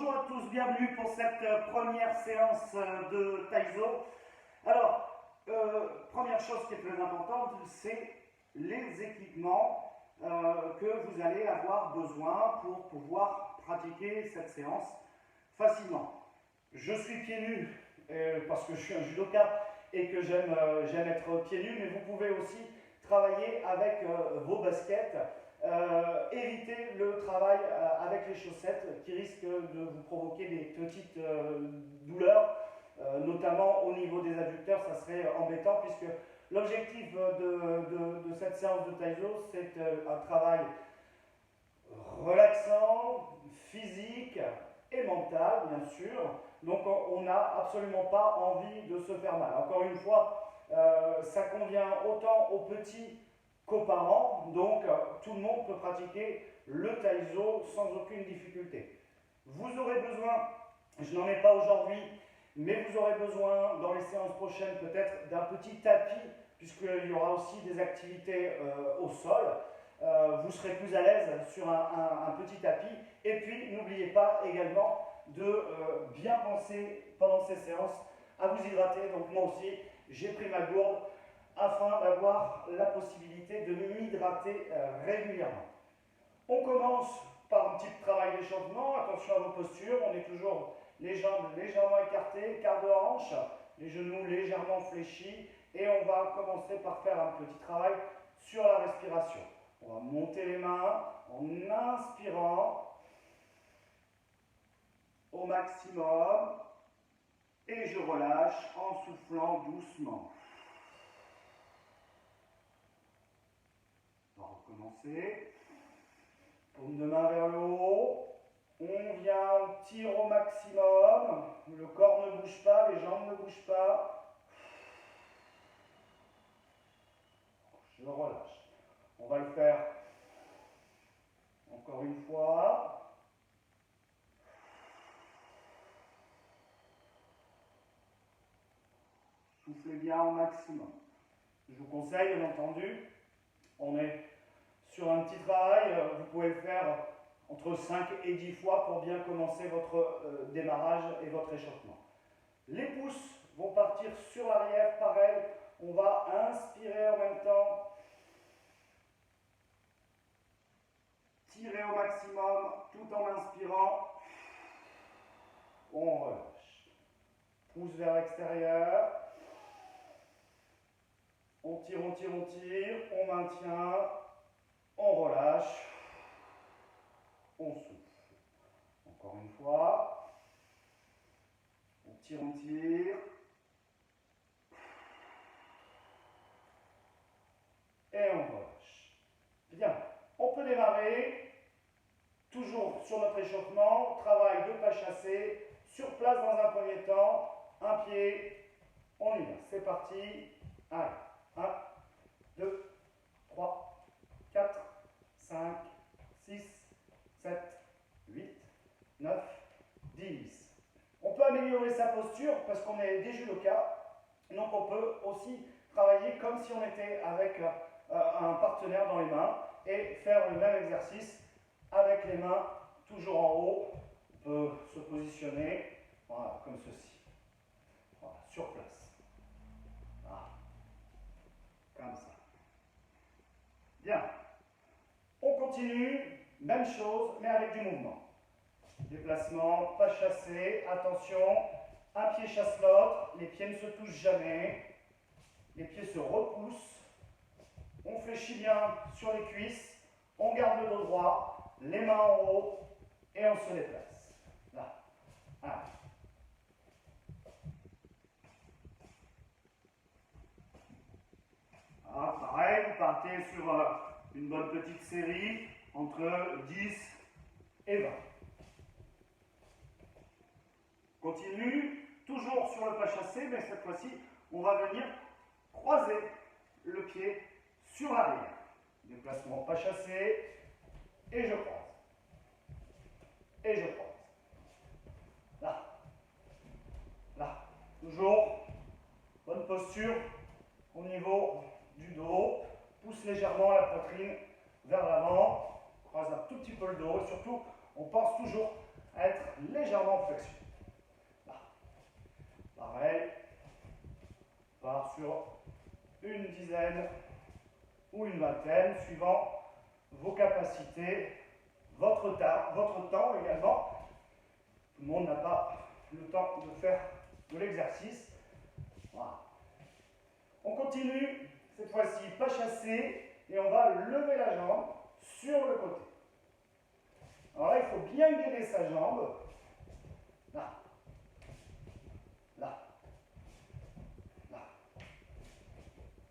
Bonjour à tous, bienvenue pour cette première séance de Taizo. Alors, première chose qui est très importante, c'est les équipements que vous allez avoir besoin pour pouvoir pratiquer cette séance facilement. Je suis pieds nus parce que je suis un judoka et que j'aime être pieds nus, mais vous pouvez aussi travailler avec vos baskets. Évitez le travail avec les chaussettes qui risquent de vous provoquer des petites douleurs, notamment au niveau des adducteurs. Ça serait embêtant puisque l'objectif de cette séance de Taizo, c'est un travail relaxant, physique et mental, bien sûr. Donc on n'a absolument pas envie de se faire mal. Encore une fois, ça convient autant aux petits qu'aux parents, donc tout le monde peut pratiquer le Taizo sans aucune difficulté. Vous aurez besoin, je n'en ai pas aujourd'hui, mais vous aurez besoin dans les séances prochaines peut-être d'un petit tapis, puisqu'il y aura aussi des activités au sol. Vous serez plus à l'aise sur un petit tapis. Et puis n'oubliez pas également de bien penser pendant ces séances à vous hydrater. Donc moi aussi, j'ai pris ma gourde afin d'avoir la possibilité de m'hydrater régulièrement. On commence par un petit travail d'échauffement. Attention à vos postures, on est toujours les jambes légèrement écartées, quart de hanche, les genoux légèrement fléchis, et on va commencer par faire un petit travail sur la respiration. On va monter les mains en inspirant au maximum, et je relâche en soufflant doucement. On va recommencer. Paume de main vers le haut. On vient, on tire au maximum. Le corps ne bouge pas, les jambes ne bougent pas. Je relâche. On va le faire encore une fois. Soufflez bien au maximum. Je vous conseille, bien entendu, on est sur un petit travail, vous pouvez le faire entre 5 et 10 fois pour bien commencer votre démarrage et votre échauffement. Les pouces vont partir sur l'arrière, pareil, on va inspirer en même temps, tirer au maximum tout en inspirant, on relâche. Pouce vers l'extérieur, on tire, on tire, on tire, on maintient, on relâche, on souffle. Encore une fois, on tire, et on relâche. Bien, on peut démarrer, toujours sur notre échauffement, travail de pas chassé, sur place dans un premier temps, un pied, on y va, c'est parti, allez, 1, 2, 3, 4, 5, 6, 7, 8, 9, 10. On peut améliorer sa posture parce qu'on est des judokas, donc on peut aussi travailler comme si on était avec un partenaire dans les mains et faire le même exercice avec les mains toujours en haut. On peut se positionner, voilà, comme ceci, voilà, sur place. Voilà. Comme ça. Bien. On continue, même chose, mais avec du mouvement. Déplacement, pas chassé, attention, un pied chasse l'autre, les pieds ne se touchent jamais, les pieds se repoussent, on fléchit bien sur les cuisses, on garde le dos droit, les mains en haut, et on se déplace. Là. Allez. Ah, pareil, vous partez sur une bonne petite série entre 10 et 20. Continue, toujours sur le pas chassé, mais cette fois-ci, on va venir croiser le pied sur l'arrière. Déplacement pas chassé, et je croise. Et je croise. Là. Là. Toujours, bonne posture au niveau du dos. Pousse légèrement la poitrine vers l'avant. Croise un tout petit peu le dos. Et surtout, on pense toujours à être légèrement en flexion. Là. Pareil, on part sur une dizaine ou une vingtaine, suivant vos capacités, votre temps également. Tout le monde n'a pas le temps de faire de l'exercice. Voilà. On continue, cette fois-ci pas chassé, et on va lever la jambe sur le côté. Alors là, il faut bien gainer sa jambe. Là. Là. Là.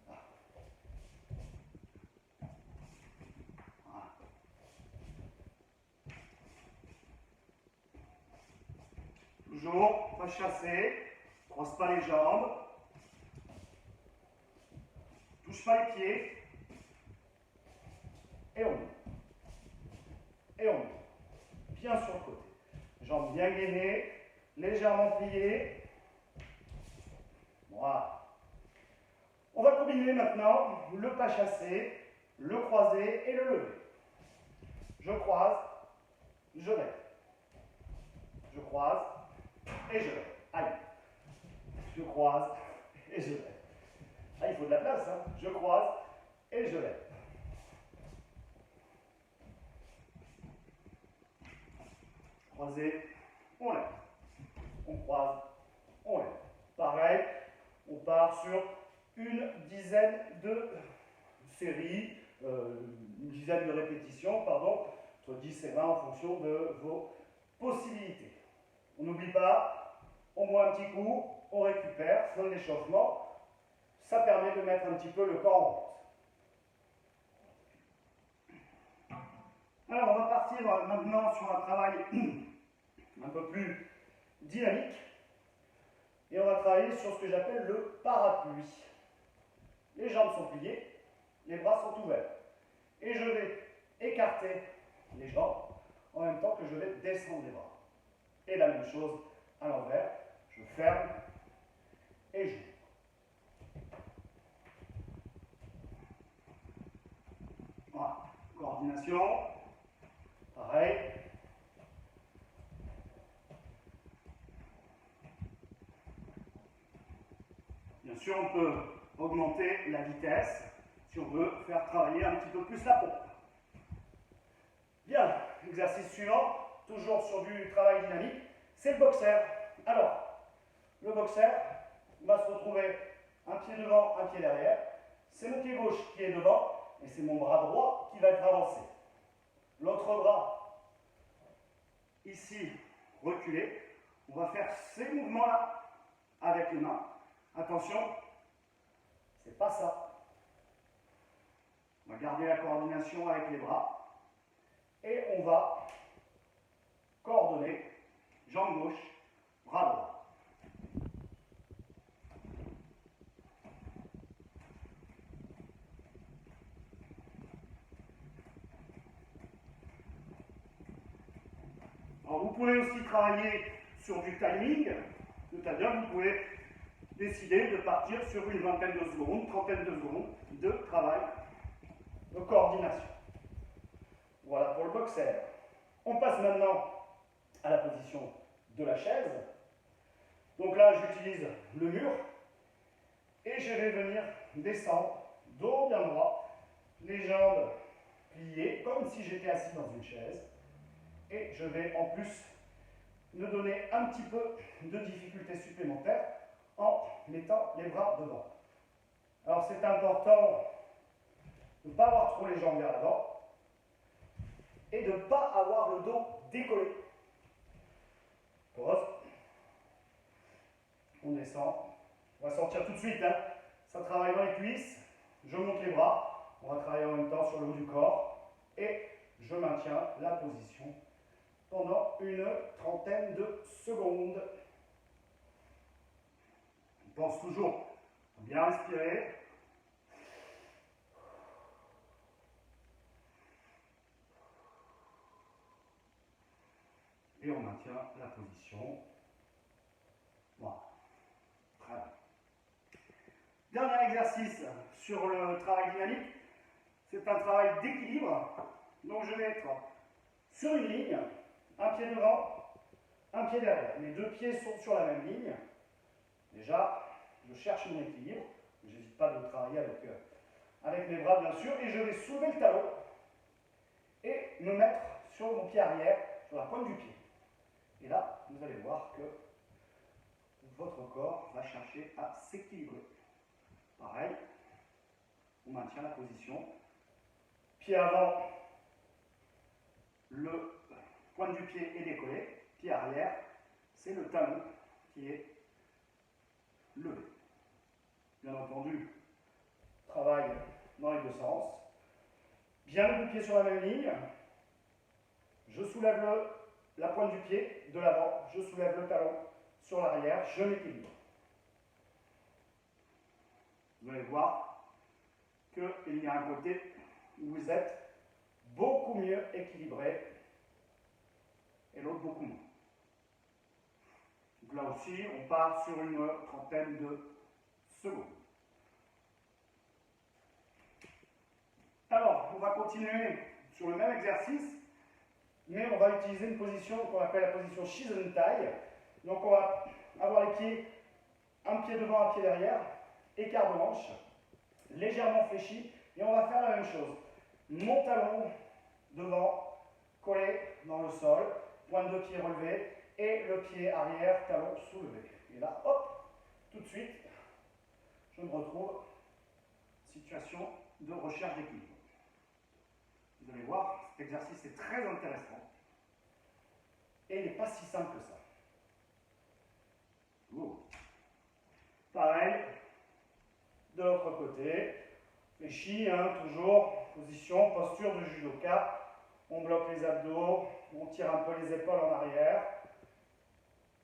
Là. Voilà. Toujours pas chassé, croise pas les jambes, touche pas les pieds, et on monte. Et on monte. Bien sur le côté. Jambes bien gainées, légèrement pliées. Voilà. On va combiner maintenant le pas chassé, le croisé et le levé. Je croise, je lève. Je croise et je lève. Aïe. Je croise et je lève. Ah, il faut de la place, hein. Je croise et je lève. Croisé, on lève. On croise, on lève. Pareil, on part sur une dizaine de séries, une dizaine de répétitions, pardon, entre 10 et 20 en fonction de vos possibilités. On n'oublie pas, on boit un petit coup, on récupère, fin de l'échauffement. Ça permet de mettre un petit peu le corps en route. Alors, on va partir maintenant sur un travail un peu plus dynamique. Et on va travailler sur ce que j'appelle le parapluie. Les jambes sont pliées, les bras sont ouverts. Et je vais écarter les jambes en même temps que je vais descendre les bras. Et la même chose à l'envers. Je ferme et j'ouvre. Voilà. Coordination. Pareil. Bien sûr, on peut augmenter la vitesse si on veut faire travailler un petit peu plus la pompe. Bien, exercice suivant, toujours sur du travail dynamique, c'est le boxer. Alors, le boxer va se retrouver un pied devant, un pied derrière. C'est mon pied gauche qui est devant et c'est mon bras droit qui va être avancé. L'autre bras, ici, reculé. On va faire ces mouvements-là avec les mains. Attention, c'est pas ça. On va garder la coordination avec les bras. Et on va coordonner jambe gauche, bras droit. Alors vous pouvez aussi travailler sur du timing, c'est-à-dire vous pouvez décider de partir sur une vingtaine de secondes, trentaine de secondes de travail de coordination. Voilà pour le boxer. On passe maintenant à la position de la chaise. Donc là, j'utilise le mur et je vais venir descendre, dos bien droit, les jambes pliées, comme si j'étais assis dans une chaise. Et je vais en plus me donner un petit peu de difficulté supplémentaire en mettant les bras devant. Alors c'est important de ne pas avoir trop les jambes vers l'avant et de ne pas avoir le dos décollé. Pause. On descend. On va sortir tout de suite. Hein. Ça travaille dans les cuisses. Je monte les bras. On va travailler en même temps sur le haut du corps. Et je maintiens la position pendant une trentaine de secondes. On pense toujours à bien respirer. Et on maintient la position. Voilà. Très bien. Dernier exercice sur le travail dynamique. C'est un travail d'équilibre. Donc je vais être sur une ligne, un pied devant, un pied derrière. Mes deux pieds sont sur la même ligne. Déjà, je cherche mon équilibre. Je n'hésite pas de travailler avec mes bras, bien sûr. Et je vais soulever le talon et me mettre sur mon pied arrière, sur la pointe du pied. Et là, vous allez voir que votre corps va chercher à s'équilibrer. Pareil, on maintient la position. Pied avant, le pointe du pied est décollé. Pied arrière, c'est le talon qui est levé. Bien entendu, travail dans les deux sens. Bien les deux pieds sur la même ligne. Je soulève la pointe du pied de l'avant, je soulève le talon sur l'arrière, je m'équilibre. Vous allez voir qu'il y a un côté où vous êtes beaucoup mieux équilibré et l'autre beaucoup moins. Donc là aussi, on part sur une trentaine de secondes. Alors, on va continuer sur le même exercice, mais on va utiliser une position qu'on appelle la position Shizentai. Donc on va avoir les pieds, un pied devant, un pied derrière, écart de hanche, légèrement fléchi, et on va faire la même chose. Mon talon devant, collé dans le sol, pointe de pied relevée, et le pied arrière, talon soulevé. Et là, hop, tout de suite, je me retrouve en situation de recherche d'équilibre. Vous allez voir, cet exercice est très intéressant et il n'est pas si simple que ça. Pareil, de l'autre côté, fléchi, toujours, position, posture de judoka. On bloque les abdos, on tire un peu les épaules en arrière.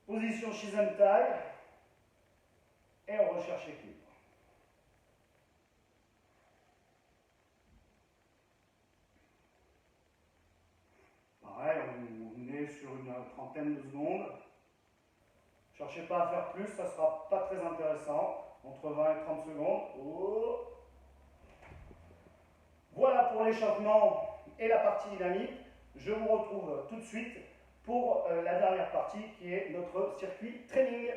Position Shizentai et on recherche l'équilibre. Pareil, on est sur une trentaine de secondes. Ne cherchez pas à faire plus, ça ne sera pas très intéressant. Entre 20 et 30 secondes. Oh. Voilà pour l'échauffement et la partie dynamique. Je vous retrouve tout de suite pour la dernière partie qui est notre circuit training.